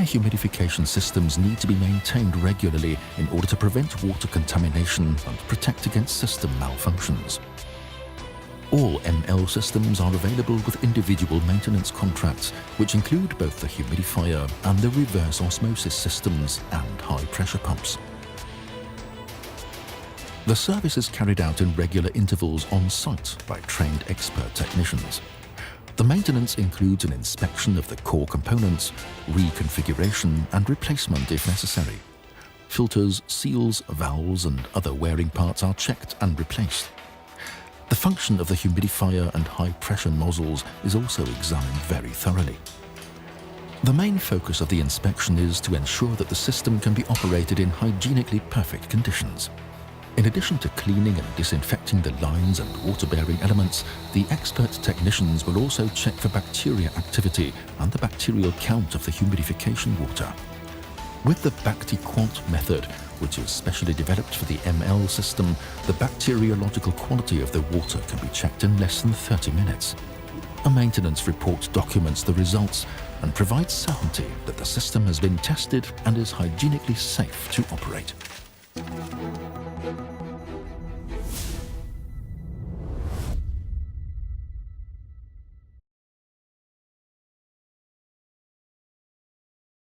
humidification systems need to be maintained regularly in order to prevent water contamination and protect against system malfunctions. All ML systems are available with individual maintenance contracts, which include both the humidifier and the reverse osmosis systems and high-pressure pumps. The service is carried out in regular intervals on site by trained expert technicians. The maintenance includes an inspection of the core components, reconfiguration and replacement if necessary. Filters, seals, valves and other wearing parts are checked and replaced. The function of the humidifier and high-pressure nozzles is also examined very thoroughly. The main focus of the inspection is to ensure that the system can be operated in hygienically perfect conditions. In addition to cleaning and disinfecting the lines and water-bearing elements, the expert technicians will also check for bacteria activity and the bacterial count of the humidification water. With the BactiQuant method, which is specially developed for the ML system, the bacteriological quality of the water can be checked in less than 30 minutes. A maintenance report documents the results and provides certainty that the system has been tested and is hygienically safe to operate.